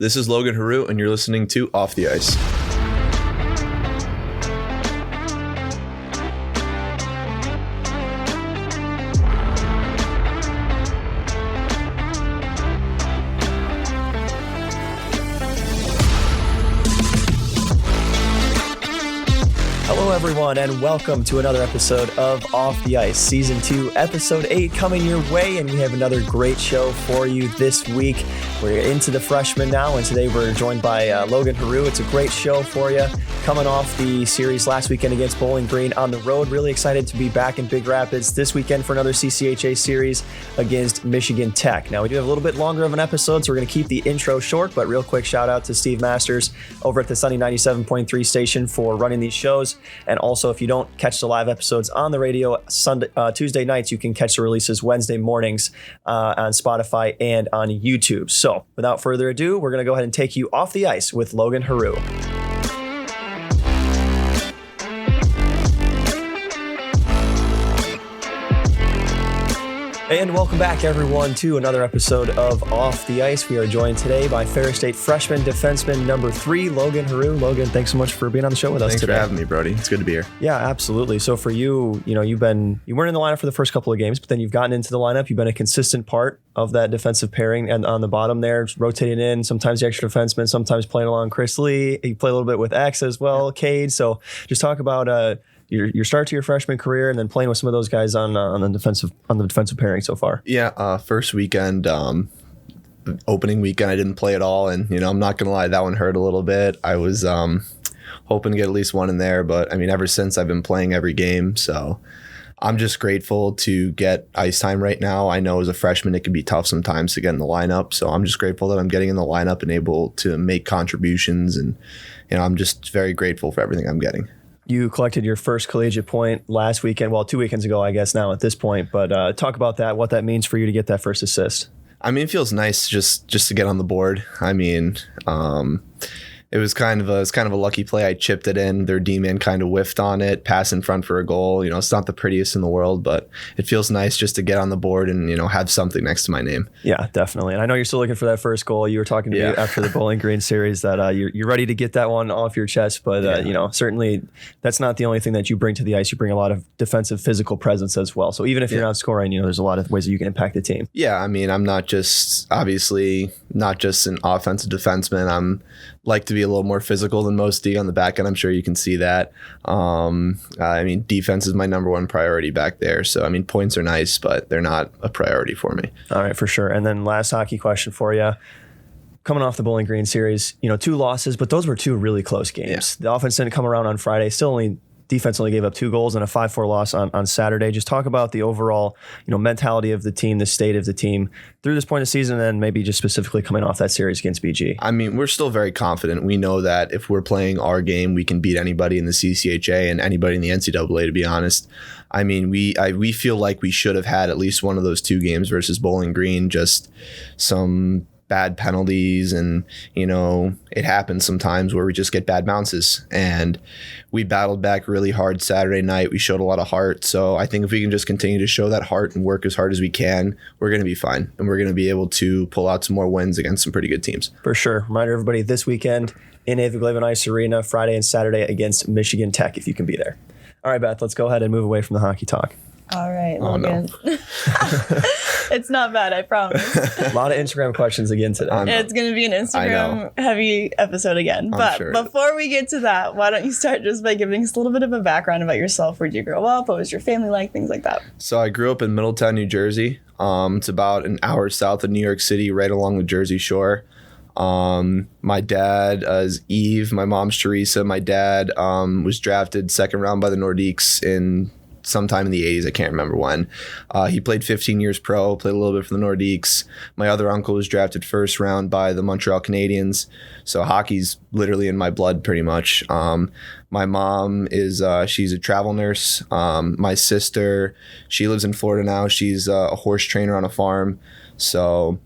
This is Logan Heroux, and you're listening to Off the Ice. Hello everyone, and welcome to another episode of Off the Ice, Season 2, Episode 8 coming your way, and we have another great show for you this week. We're into the freshmen now, and today we're joined by Logan Heroux. It's a great show for you. Coming off the series last weekend against Bowling Green on the road, really excited to be back in Big Rapids this weekend for another CCHA series against Michigan Tech. Now, we do have a little bit longer of an episode, so we're going to keep the intro short, but real quick shout out to Steve Masters over at the Sunny 97.3 station for running these shows. And also, if you don't catch the live episodes on the radio Tuesday nights, you can catch the releases Wednesday mornings on Spotify and on YouTube. So without further ado, we're going to go ahead and take you off the ice with Logan Heroux. And welcome back, everyone, to another episode of Off the Ice. We are joined today by Ferris State freshman defenseman number 3, Logan Heroux. Logan, thanks so much for being on the show with us today. Thanks for having me, Brody. It's good to be here. Yeah, absolutely. So for you, you weren't in the lineup for the first couple of games, but then you've gotten into the lineup. You've been a consistent part of that defensive pairing, and on the bottom there, rotating in, sometimes the extra defenseman, sometimes playing along Chris Lee. You play a little bit with X as well, Cade. So just talk about your start to your freshman career, and then playing with some of those guys on the defensive pairing so far. Yeah, first weekend, opening weekend, I didn't play at all, and I'm not gonna lie, that one hurt a little bit. I was hoping to get at least one in there, but I mean, ever since I've been playing every game, so I'm just grateful to get ice time right now. I know as a freshman it can be tough sometimes to get in the lineup, so I'm just grateful that I'm getting in the lineup and able to make contributions, and I'm just very grateful for everything I'm getting. You collected your first collegiate point last weekend, well, 2 weekends ago, I guess now at this point, but talk about that, what that means for you to get that first assist. I mean, it feels nice just to get on the board. I mean, it was kind of a lucky play. I chipped it in. Their D-man kind of whiffed on it, pass in front for a goal. It's not the prettiest in the world, but it feels nice just to get on the board and, have something next to my name. Yeah, definitely. And I know you're still looking for that first goal. You were talking to me after the Bowling Green series that you're ready to get that one off your chest, but certainly that's not the only thing that you bring to the ice. You bring a lot of defensive, physical presence as well. So even if you're not scoring, there's a lot of ways that you can impact the team. Yeah, I mean, I'm obviously not just an offensive defenseman. I'm like to be a little more physical than most D on the back end. I'm sure you can see that. I mean, defense is my number one priority back there. So, I mean, points are nice, but they're not a priority for me. All right, for sure. And then last hockey question for you. Coming off the Bowling Green series, 2 losses, but those were 2 really close games. Yeah. The offense didn't come around on Friday. Defense only gave up 2 goals and a 5-4 loss on Saturday. Just talk about the overall, mentality of the team, the state of the team through this point of the season, and maybe just specifically coming off that series against BG. I mean, we're still very confident. We know that if we're playing our game, we can beat anybody in the CCHA and anybody in the NCAA, to be honest. I mean, we feel like we should have had at least one of those 2 games versus Bowling Green, just some bad penalties, and it happens sometimes where we just get bad bounces, and we battled back really hard Saturday night. We showed a lot of heart, so I think if we can just continue to show that heart and work as hard as we can, we're going to be fine, and we're going to be able to pull out some more wins against some pretty good teams. For sure. Reminder everybody, this weekend in Aviglaven Ice Arena, Friday and Saturday against Michigan Tech, if you can be there. All right, Beth, let's go ahead and move away from the hockey talk. All right, Logan. Oh, no. It's not bad, I promise. A lot of Instagram questions again today. It's going to be an Instagram-heavy episode again. But before we get to that, why don't you start just by giving us a little bit of a background about yourself? Where'd you grow up? What was your family like? Things like that. So I grew up in Middletown, New Jersey. It's about an hour south of New York City, right along the Jersey Shore. My dad is Eve. My mom's Teresa. My dad was drafted 2nd round by the Nordiques in sometime in the 80s. I can't remember when. He played 15 years pro, played a little bit for the Nordiques. My other uncle was drafted 1st round by the Montreal Canadiens. So hockey's literally in my blood pretty much. My mom is, she's a travel nurse. My sister, she lives in Florida now. She's a horse trainer on a farm. So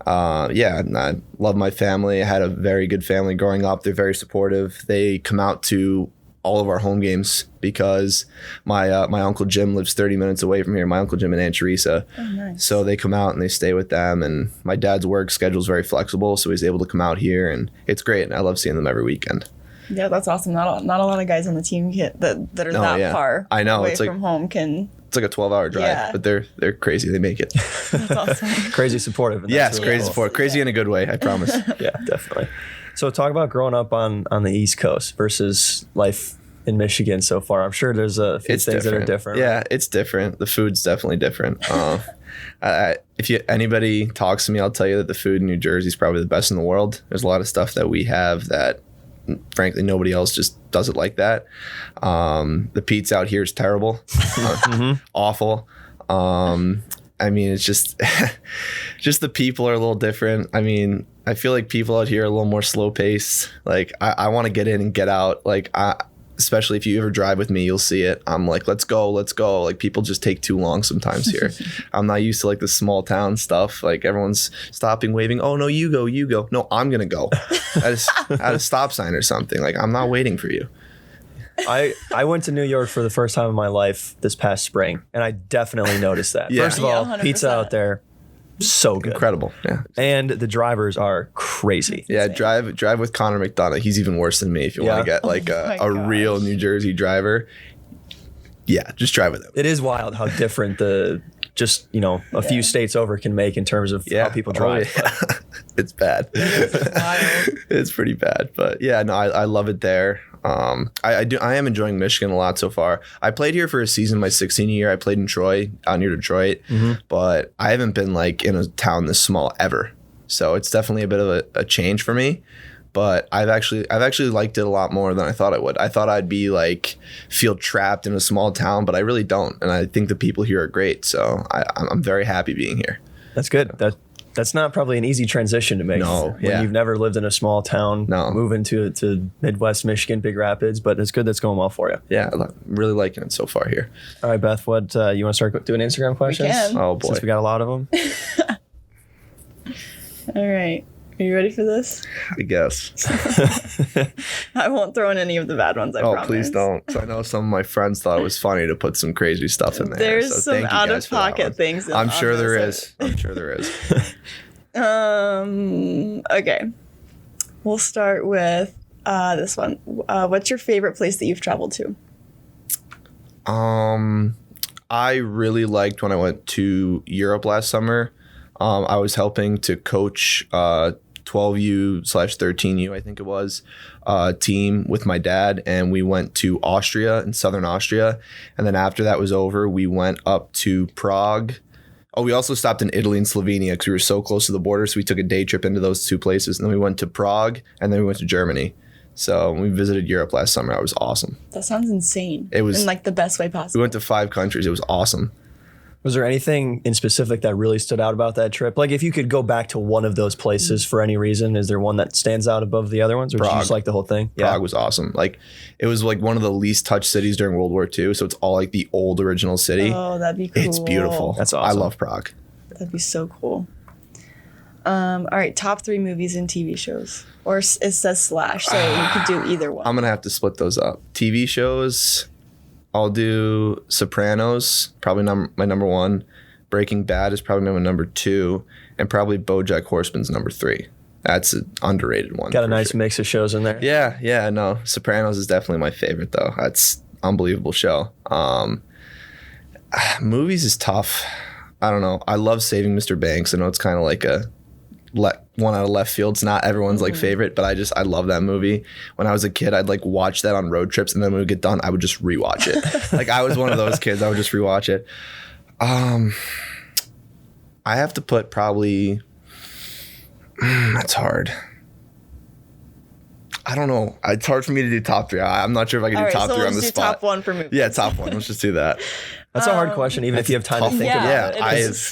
I love my family. I had a very good family growing up. They're very supportive. They come out to all of our home games because my Uncle Jim lives 30 minutes away from here. My Uncle Jim and Aunt Teresa. Oh, nice. So they come out and they stay with them. And my dad's work schedule is very flexible, so he's able to come out here, and it's great. And I love seeing them every weekend. Yeah, that's awesome. Not a lot of guys on the team that are that far. I know, away it's like, from home can. It's like a 12-hour drive, but they're crazy. They make it. That's awesome. Crazy supportive. And yes, really crazy cool. support. Crazy in a good way, I promise. Yeah, definitely. So talk about growing up on the East Coast versus life in Michigan so far. I'm sure there's a few things that are different. Yeah, right? it's different. The food's definitely different. If anybody talks to me, I'll tell you that the food in New Jersey is probably the best in the world. There's a lot of stuff that we have that, frankly, nobody else just does it like that. The pizza out here is terrible, awful. I mean, it's just the people are a little different. I mean, I feel like people out here are a little more slow paced. Like I want to get in and get out. Like especially if you ever drive with me, you'll see it. I'm like, let's go. Like people just take too long sometimes here. I'm not used to like the small town stuff. Like everyone's stopping, waving. Oh no, you go. No, I'm gonna go at a stop sign or something. Like I'm not waiting for you. I went to New York for the first time in my life this past spring, and I definitely noticed that. Yeah. First of all, 100%. pizza out there, so good. Incredible. Yeah. And the drivers are crazy. Yeah, drive with Connor McDonough. He's even worse than me if you want to get like a real New Jersey driver. Yeah, just drive with him. It is wild how different a few states over can make in terms of how people drive. Oh, yeah. It's bad. It's pretty bad. But yeah, no, I love it there. I am enjoying Michigan a lot so far. I played here for a season my 16th year. I played in Troy, out near Detroit, but I haven't been like in a town this small ever. So it's definitely a bit of a change for me. But I've actually liked it a lot more than I thought I would. I thought I'd be like feel trapped in a small town, but I really don't. And I think the people here are great. So I'm very happy being here. That's good. That's not probably an easy transition to make. No, when you've never lived in a small town, moving to Midwest Michigan, Big Rapids, but it's good that's going well for you. Yeah, I'm really liking it so far here. All right, Beth, what you want to start doing Instagram questions? We can. Oh boy, since we got a lot of them. All right, are you ready for this? I guess. I won't throw in any of the bad ones. I promise. Oh, please don't. So I know some of my friends thought it was funny to put some crazy stuff in there. There's some out of pocket things. I'm sure there is. Okay. We'll start with this one. What's your favorite place that you've traveled to? I really liked when I went to Europe last summer. I was helping to coach 12U/13U, I think it was, team with my dad, and we went to Austria, in southern Austria, and then after that was over, we went up to Prague. Oh, we also stopped in Italy and Slovenia because we were so close to the border, so we took a day trip into those two places, and then we went to Prague, and then we went to Germany. So when we visited Europe last summer, it was awesome. That sounds insane. It was in like the best way possible. We went to 5 countries. It was awesome. Was there anything in specific that really stood out about that trip? Like if you could go back to one of those places for any reason, is there one that stands out above the other ones, or did you just like the whole thing? Prague was awesome. Like it was like one of the least touched cities during World War II. So it's all like the old original city. Oh, that'd be cool. It's beautiful. That's awesome. I love Prague. That'd be so cool. All right, top 3 movies and TV shows. Or it says slash, so you could do either one. I'm going to have to split those up. TV shows, I'll do Sopranos, probably my number 1. Breaking Bad is probably my number 2. And probably BoJack Horseman's number 3. That's an underrated one. Got a nice mix of shows in there. Yeah, no. Sopranos is definitely my favorite, though. That's an unbelievable show. Movies is tough. I don't know. I love Saving Mr. Banks. I know it's kind of like a one out of left field. It's not everyone's like favorite, but I love that movie. When I was a kid, I'd like watch that on road trips, and then when we get done, I would just rewatch it. Like I was one of those kids. I would just rewatch it. I have to put probably. That's hard. I don't know. It's hard for me to do top 3. I'm not sure if I can do top 3 on the spot. Top 1 for movies. Yeah, top 1. Let's just do that. That's a hard question, even if you have time to think about it.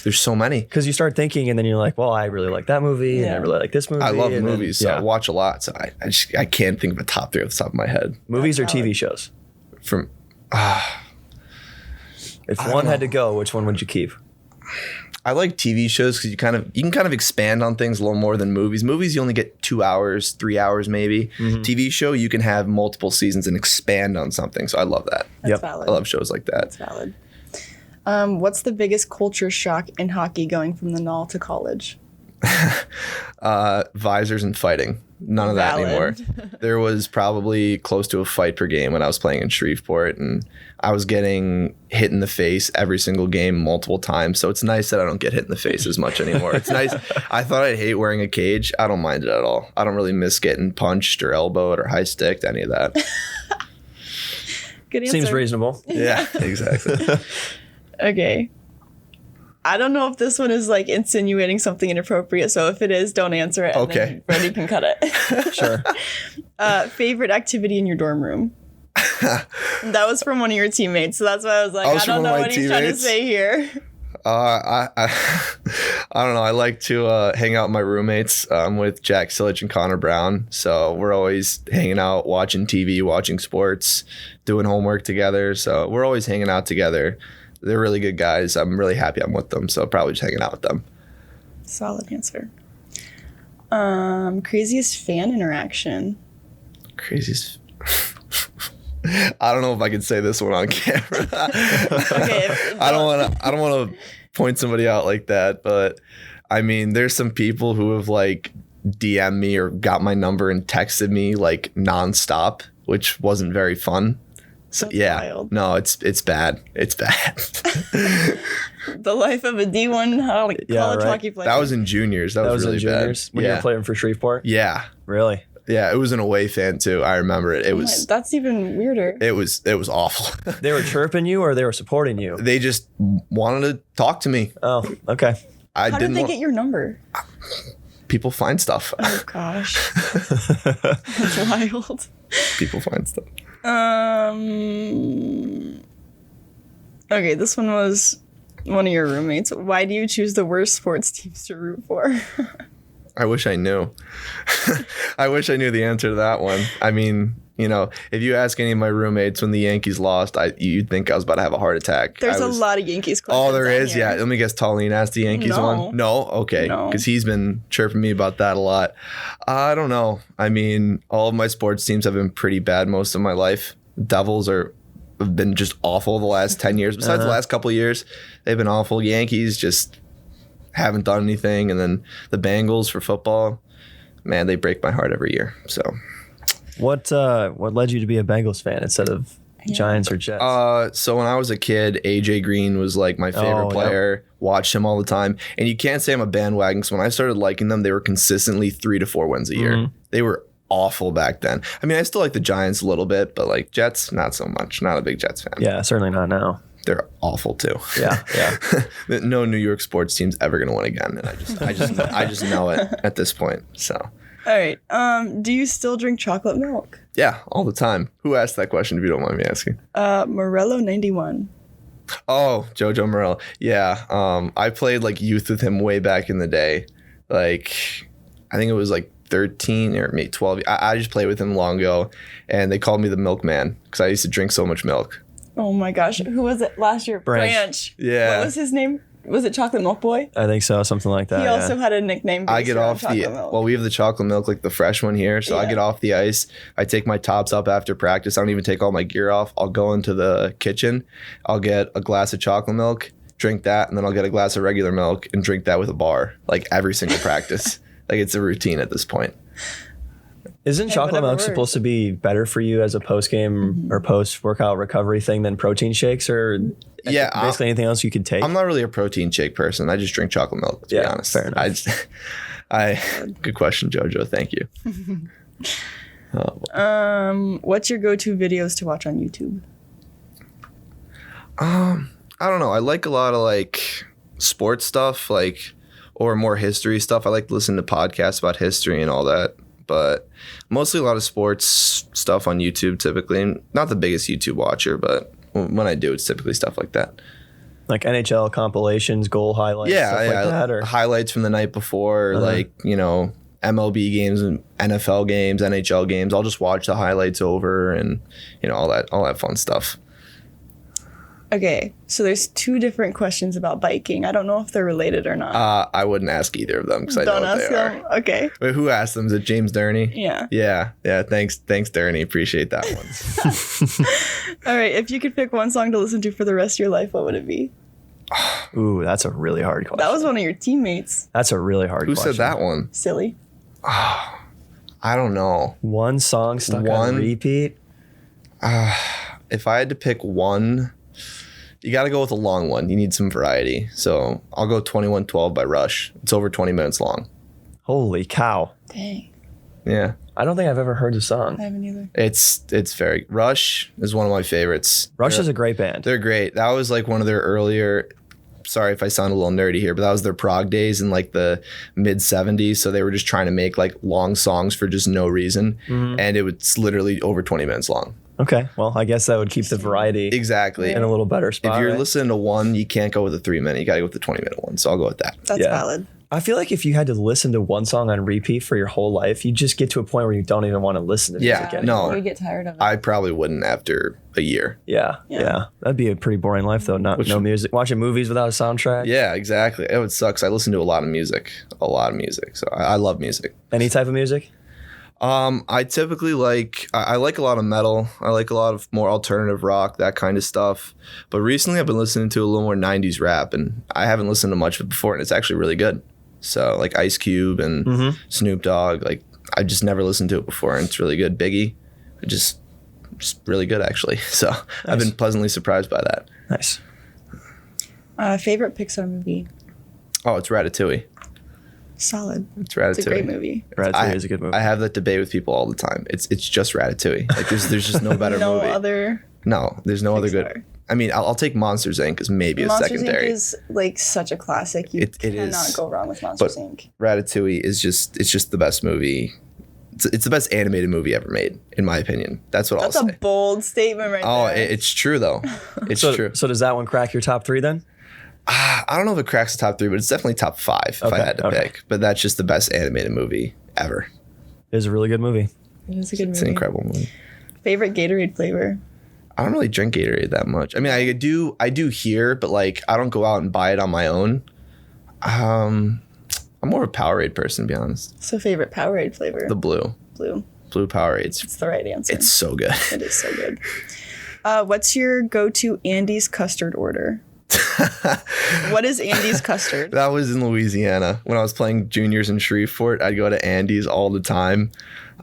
There's so many. Because you start thinking, and then you're like, well, I really like that movie, and I really like this movie. I love movies, so I watch a lot. So I can't think of a top 3 off the top of my head. Movies or TV shows? If one had to go, which one would you keep? I like TV shows because you can kind of expand on things a little more than movies. Movies, you only get 2 hours, 3 hours maybe. TV show, you can have multiple seasons and expand on something. So I love that. That's valid. I love shows like that. That's valid. What's the biggest culture shock in hockey going from the Null to college? Visors and fighting. None of that anymore. There was probably close to a fight per game when I was playing in Shreveport, and I was getting hit in the face every single game multiple times. So it's nice that I don't get hit in the face as much anymore. It's nice. I thought I'd hate wearing a cage. I don't mind it at all. I don't really miss getting punched or elbowed or high sticked, any of that. Good answer. Seems reasonable. Yeah, exactly. Okay. I don't know if this one is like insinuating something inappropriate, so if it is, don't answer it. Okay. And then Brady can cut it. Sure. Favorite activity in your dorm room? That was from one of your teammates, so that's why I was like, I don't know what he's trying to say here. I don't know. I like to hang out with my roommates. I'm with Jack Silich and Connor Brown, so we're always hanging out, watching TV, watching sports, doing homework together. So we're always hanging out together. They're really good guys. I'm really happy I'm with them, so probably just hanging out with them. Solid answer. Craziest fan interaction. Craziest. I don't know if I can say this one on camera. Okay. I don't want to point somebody out like that, but I mean, there's some people who have like DM'd me or got my number and texted me like nonstop, which wasn't very fun. So, yeah, wild. No, it's bad. It's bad. The life of a D1 college hockey player. That was in juniors. That was really in juniors bad. When you were playing for Shreveport? Yeah. Really? Yeah, it was an away fan too. I remember it. It was. That's even weirder. It was awful. They were chirping you or they were supporting you? They just wanted to talk to me. Oh, okay. How did they get your number? People find stuff. Oh gosh. That's wild. People find stuff. Okay, this one was one of your roommates. Why do you choose the worst sports teams to root for? I wish I knew. I wish I knew the answer to that one. I mean, you know, if you ask any of my roommates when the Yankees lost, you'd think I was about to have a heart attack. There's a lot of Yankees questions. Oh, there is? Here. Yeah. Let me guess, Tallene asked the Yankees one? No? Okay. Because he's been chirping me about that a lot. I don't know. I mean, all of my sports teams have been pretty bad most of my life. Devils have been just awful the last 10 years. Besides the last couple of years, they've been awful. Yankees just haven't done anything. And then the Bengals for football, man, they break my heart every year. So what led you to be a Bengals fan instead of Giants or Jets? So when I was a kid, AJ Green was like my favorite player. Yep. Watched him all the time. And you can't say I'm a bandwagon, because when I started liking them, they were consistently 3 to 4 wins a year. They were awful back then. I mean, I still like the Giants a little bit, but like Jets, not so much. Not a big Jets fan. Yeah, certainly not now. They're awful too. Yeah. No New York sports team's ever going to win again, and I just know it at this point. So. All right. Do you still drink chocolate milk? Yeah, all the time. Who asked that question, if you don't mind me asking? Morello 91. Oh, Jojo Morello. Yeah. I played like youth with him way back in the day. Like, I think it was like 13 or maybe 12. I just played with him long ago, and they called me the milkman because I used to drink so much milk. Oh my gosh. Who was it last year? Branch. Yeah. What was his name? Was it Chocolate Milk Boy? I think so, something like that. He also had a nickname. I get off we have the chocolate milk, like the fresh one here. So I get off the ice. I take my tops up after practice. I don't even take all my gear off. I'll go into the kitchen. I'll get a glass of chocolate milk, drink that, and then I'll get a glass of regular milk and drink that with a bar, like every single practice. Like, it's a routine at this point. Isn't chocolate milk supposed to be better for you as a post-game or post-workout recovery thing than protein shakes, or basically anything else you could take? I'm not really a protein shake person. I just drink chocolate milk, to be honest. Fair enough. Good question, Jojo. Thank you. What's your go-to videos to watch on YouTube? I don't know. I like a lot of like sports stuff, or more history stuff. I like to listen to podcasts about history and all that. But mostly a lot of sports stuff on YouTube typically. Not the biggest YouTube watcher, but when I do, it's typically stuff like that. Like NHL compilations, goal highlights, stuff like that? Or highlights from the night before, MLB games and NFL games, NHL games. I'll just watch the highlights over and, all that fun stuff. Okay, so there's two different questions about biking. I don't know if they're related or not. I wouldn't ask either of them because I know what they are. Okay. Wait, who asked them? Is it James Durney? Yeah. Yeah. Thanks, Durney. Appreciate that one. All right, if you could pick one song to listen to for the rest of your life, what would it be? Ooh, that's a really hard question. That was one of your teammates. That's a really hard question. Who said that one? Silly. I don't know. One song stuck on repeat? If I had to pick one, you got to go with a long one. You need some variety. So I'll go 2112 by Rush. It's over 20 minutes long. Holy cow. Dang. Yeah. I don't think I've ever heard the song. I haven't either. It's very... Rush is one of my favorites. Rush is a great band. They're great. That was like one of their earlier... Sorry if I sound a little nerdy here, but that was their prog days in like the mid 70s. So they were just trying to make like long songs for just no reason. Mm-hmm. And it was literally over 20 minutes long. Okay. Well, I guess that would keep the variety exactly in a little better spot. If you're listening to one, you can't go with a 3 minute. You got to go with the 20-minute one. So I'll go with that. That's valid. I feel like if you had to listen to one song on repeat for your whole life, you just get to a point where you don't even want to listen to music anymore. No, you get tired of it. I probably wouldn't after a year. Yeah. That'd be a pretty boring life though. No music, watching movies without a soundtrack. Yeah, exactly. It would suck. I listen to a lot of music. So I love music. Any type of music? I typically I like a lot of metal. I like a lot of more alternative rock, that kind of stuff. But recently I've been listening to a little more 90s rap, and I haven't listened to much of it before, and it's actually really good. So like Ice Cube and Snoop Dogg, like I just never listened to it before, and it's really good. Biggie, just really good actually. So nice. I've been pleasantly surprised by that. Nice. Favorite Pixar movie? Oh, it's Ratatouille. Solid. It's Ratatouille. It's a great movie. Ratatouille is a good movie. I have that debate with people all the time. It's just Ratatouille. Like there's just no better movie. There's no other good. I mean, I'll take Monsters Inc. as maybe Monsters a secondary. Inc. is like such a classic. You cannot go wrong with Monsters Inc. Ratatouille is just the best movie. It's the best animated movie ever made, in my opinion. That's what I'll say. That's a bold statement right there. It's true though. It's true. So does that one crack your top 3 then? I don't know if it cracks the top 3, but it's definitely top 5 if I had to pick. But that's just the best animated movie ever. It is a really good movie. It is a good movie. It's an incredible movie. Favorite Gatorade flavor? I don't really drink Gatorade that much. I mean, I do here, but like I don't go out and buy it on my own. I'm more of a Powerade person, to be honest. So favorite Powerade flavor? The blue. Blue Powerades. It's the right answer. It's so good. It is so good. What's your go-to Andy's custard order? What is Andy's custard? That was in Louisiana. When I was playing juniors in Shreveport, I'd go to Andy's all the time.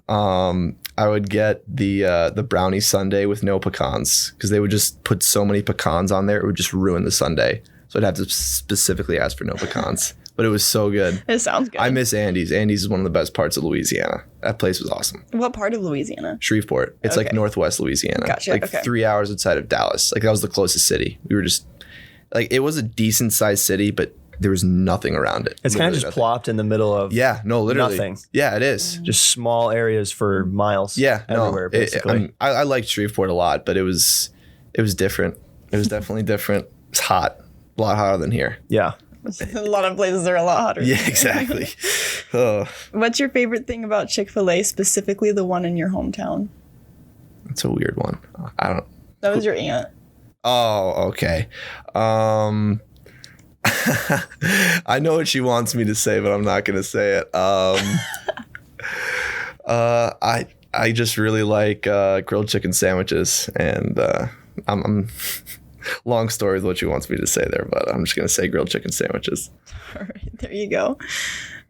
I would get the brownie sundae with no pecans because they would just put so many pecans on there, it would just ruin the sundae. So I'd have to specifically ask for no pecans. But it was so good. It sounds good. I miss Andy's. Andy's is one of the best parts of Louisiana. That place was awesome. What part of Louisiana? Shreveport. It's like northwest Louisiana. Gotcha. Like 3 hours outside of Dallas. Like that was the closest city. We were just like, it was a decent sized city, but there was nothing around it. It's kind of just plopped in the middle of literally nothing. Yeah, it is. Just small areas for miles. Yeah, everywhere, basically. I liked Shreveport a lot, but it was different. It was definitely different. It's hot, a lot hotter than here. Yeah. A lot of places are a lot hotter. Yeah, exactly. What's your favorite thing about Chick-fil-A, specifically the one in your hometown? That's a weird one. I don't. That was your aunt. Oh, okay. I know what she wants me to say, but I'm not going to say it. I just really like grilled chicken sandwiches, and I'm long story with what she wants me to say there, but I'm just going to say grilled chicken sandwiches. All right, there you go.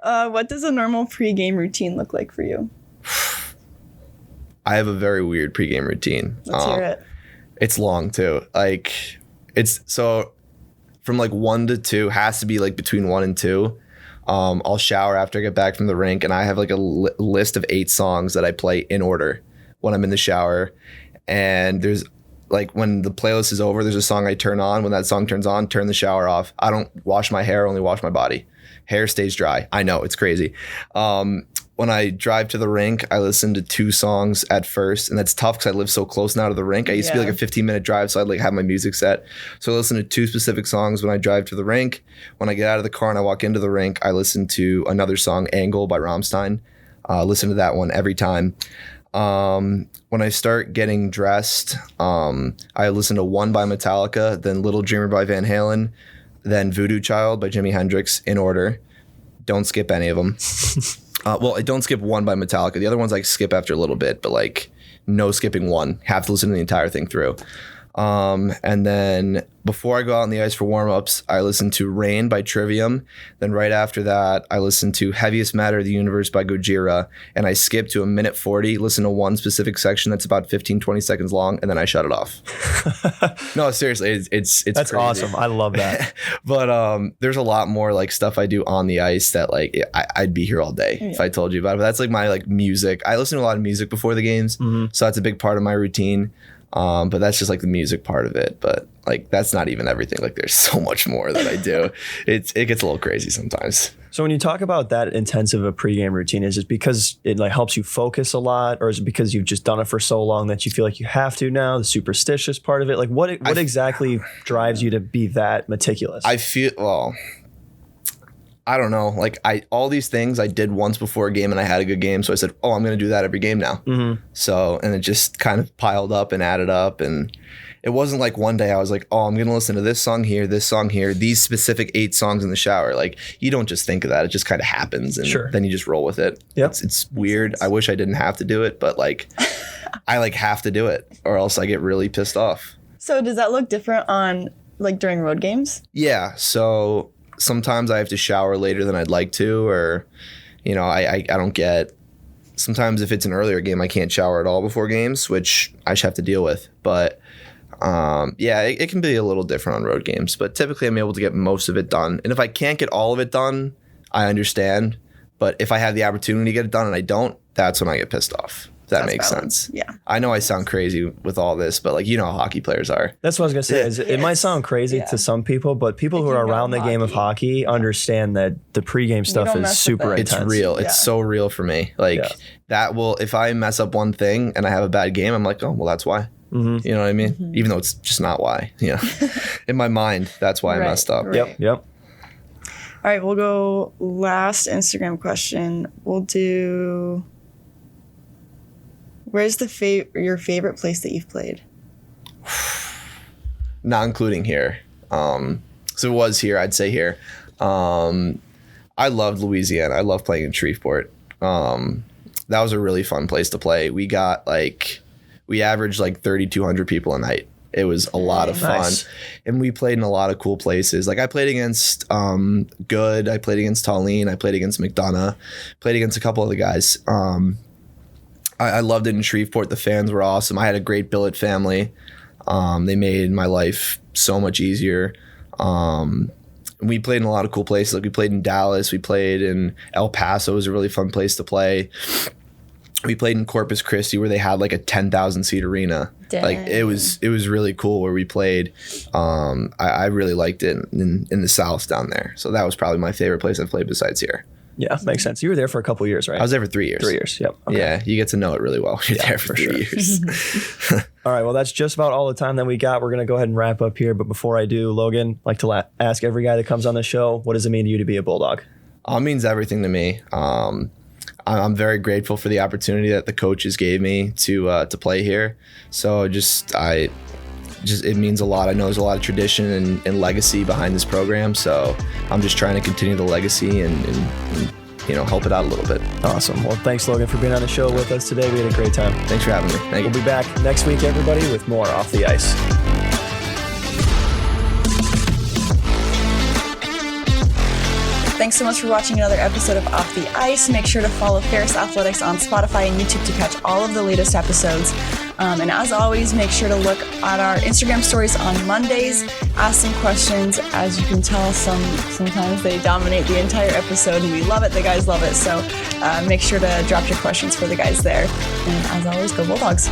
What does a normal pregame routine look like for you? I have a very weird pregame routine. Let's hear it. It's long too. Like it's so from like 1 to 2 has to be like between 1 and 2. I'll shower after I get back from the rink, and I have like a list of 8 songs that I play in order when I'm in the shower. And there's like when the playlist is over, there's a song I turn on. When that song turns on, turn the shower off. I don't wash my hair, only wash my body. Hair stays dry. I know, it's crazy. When I drive to the rink, I listen to 2 songs at first, and that's tough because I live so close now to the rink. I used to be like a 15-minute drive, so I'd like have my music set. So I listen to 2 specific songs when I drive to the rink. When I get out of the car and I walk into the rink, I listen to another song, Angle by Rammstein. Listen to that one every time. When I start getting dressed, I listen to One by Metallica, then Little Dreamer by Van Halen, then Voodoo Child by Jimi Hendrix in order. Don't skip any of them. Well, I don't skip One by Metallica. The other ones I skip after a little bit, but like no skipping one. Have to listen to the entire thing through. And then before I go out on the ice for warm-ups, I listen to Rain by Trivium. Then right after that, I listen to Heaviest Matter of the Universe by Gojira. And I skip to 1:40, listen to one specific section that's about 15, 20 seconds long, and then I shut it off. No, seriously, it's that's crazy. Awesome. I love that. But there's a lot more like stuff I do on the ice that like I'd be here all day if I told you about it. But that's like my like music. I listen to a lot of music before the games, so that's a big part of my routine. But that's just like the music part of it. But like that's not even everything. Like there's so much more that I do. It gets a little crazy sometimes. So when you talk about that intensive a pregame routine, is it because it like helps you focus a lot, or is it because you've just done it for so long that you feel like you have to now? The superstitious part of it, like what exactly drives you to be that meticulous? I don't know. Like all these things I did once before a game and I had a good game. So I said, I'm going to do that every game now. So, and it just kind of piled up and added up. And it wasn't like one day I was like, I'm going to listen to this song here, these specific 8 songs in the shower. Like you don't just think of that. It just kind of happens. And then you just roll with it. Yep. It's weird. I wish I didn't have to do it, but like I like have to do it or else I get really pissed off. So does that look different on like during road games? Yeah. So sometimes I have to shower later than I'd like to, or, you know, I don't get, sometimes if it's an earlier game, I can't shower at all before games, which I should have to deal with. But it can be a little different on road games, but typically I'm able to get most of it done. And if I can't get all of it done, I understand. But if I have the opportunity to get it done and I don't, that's when I get pissed off. That makes sense. Yeah. I know I sound crazy with all this, but like, you know how hockey players are. That's what I was going to say. Is it might sound crazy to some people, but people who are around the game of hockey understand that the pregame stuff is super intense. It's real. It's so real for me. Like that will, if I mess up one thing and I have a bad game, I'm like, oh, well, that's why. You know what I mean? Even though it's just not why. You know, in my mind, that's why I messed up. Yep. All right, we'll go last Instagram question. We'll do... Where's your favorite place that you've played? Not including here. So it was here, I'd say here. I loved Louisiana. I love playing in Shreveport. That was a really fun place to play. We averaged like 3,200 people a night. It was a lot of fun. And we played in a lot of cool places. Like I played against Good. I played against Tallene. I played against McDonough. Played against a couple other guys. I loved it in Shreveport. The fans were awesome. I had a great billet family. They made my life so much easier. We played in a lot of cool places. Like we played in Dallas. We played in El Paso. It was a really fun place to play. We played in Corpus Christi where they had like a 10,000 seat arena. Dang. Like it was really cool where we played. I really liked it in the South down there. So that was probably my favorite place I've played besides here. Yeah, makes sense. You were there for a couple of years, right? I was there for 3 years. 3 years, yep. Okay. Yeah, you get to know it really well. You're there for 3 years. All right, well, that's just about all the time that we got. We're going to go ahead and wrap up here. But before I do, Logan, I'd like to ask every guy that comes on the show, what does it mean to you to be a Bulldog? It means everything to me. I'm very grateful for the opportunity that the coaches gave me to play here. So it means a lot. I know there's a lot of tradition and legacy behind this program, so I'm just trying to continue the legacy and help it out a little bit. Awesome. Well, thanks, Logan, for being on the show with us today. We had a great time. Thanks for having me. Thank you. We'll be back next week, everybody, with more Off the Ice. Thanks so much for watching another episode of Off the Ice. Make sure to follow Ferris Athletics on Spotify and YouTube to catch all of the latest episodes. And as always, make sure to look at our Instagram stories on Mondays. Ask some questions. As you can tell, sometimes they dominate the entire episode, and we love it. The guys love it. So make sure to drop your questions for the guys there. And as always, go Bulldogs.